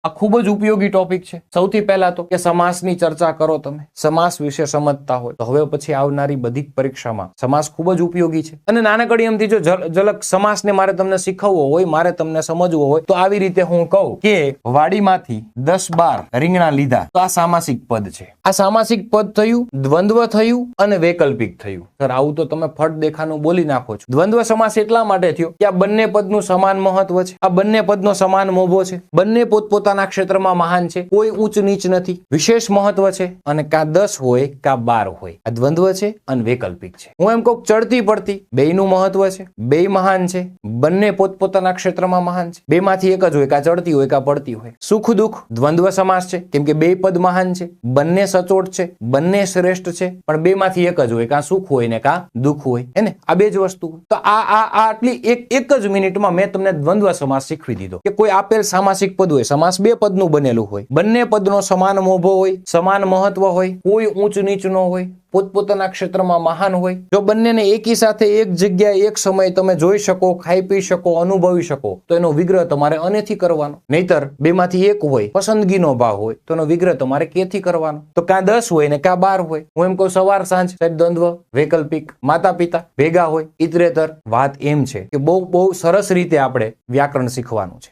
આ ખૂબ જ ઉપયોગી ટોપિક છે। સૌથી પહેલા તો કે સમાસની ચર્ચા કરો, તમે સમાસ વિશે સમજતા હોય તો હવે પછી આવનારી બધી જ પરીક્ષામાં સમાસ ખૂબ જ ઉપયોગી છે। અને નાનકડી એમથી જો ઝલક સમાસને મારે તમને શીખવવો હોય, મારે તમને સમજવો હોય તો આવી રીતે હું કહું કે વાડીમાંથી 10-12 રીંગણા લીધા, તો આ સામાસિક પદ છે। આ સામાસિક પદ થયું, દ્વંદ્વ થયું અને વૈકલ્પિક થયું। સર આવું તો તમે ફટ દેખાનું બોલી નાખો છો। દ્વંદ્વ સમાસ એટલા માટે થયો કે આ બંને પદનું સમાન મહત્વ છે, આ બંને પદનો સમાન મોભો છે, બંને પોતપોતાના ક્ષેત્રમાં મહાન છે, કોઈ ઊંચ નીચ નથી, વિશેષ મહત્વ છે અને કા 10 હોય કા 12 હોય, આ દ્વંદ્વ છે અને વૈકલ્પિક છે। હું એમ કહું ચડતી પડતી બેયનું મહત્વ છે, બેય મહાન છે, બંને પોતપોતાના ક્ષેત્રમાં મહાન છે, બેમાંથી એક જ હોય, કા ચડતી હોય કા પડતી હોય। સુખ દુઃખ દ્વંદ્વ સમાસ છે કેમ કે બે પદ મહાન છે, બંને સચોટ છે, બંને શ્રેષ્ઠ છે, પણ બેમાંથી એક જ હોય, કા સુખ હોય ને કા દુઃખ હોય, એને આ બે જ વસ્તુ। તો આટલી એક જ મિનિટમાં મેં તમને દ્વંદ્વ સમાસ શીખવી દીધો કે કોઈ આપેલ સામાસિક પદ હોય, સમાસ બે પદનું બનેલું હોય, બંને પદનો સમાન મોભો હોય, સમાન મહત્વ હોય, કોઈ ઊંચ નીચ ન હોય, પોતપોતાના ક્ષેત્રમાં મહાન હોય, જો બંનેને એકી સાથે એક જગ્યાએ એક સમયે તમે જોઈ શકો, ખાઈ પી શકો, અનુભવી શકો તો એનો વિગ્રહ તમારે અનેથી કરવાનો। નહીતર બેમાંથી એક હોય, પસંદગીનો ભાવ હોય તો એનો વિગ્રહ તમારે કેથી કરવાનો? તો કાં 10 હોય ને કાં 12 હોય। હું એમ કહું સવાર સાંજ સાહેબ દ્વંદ્વ વૈકલ્પિક માતા પિતા ભેગા હોય, ઇતરેતર વાત એમ છે કે બહુ સરસ રીતે આપણે વ્યાકરણ શીખવાનું છે।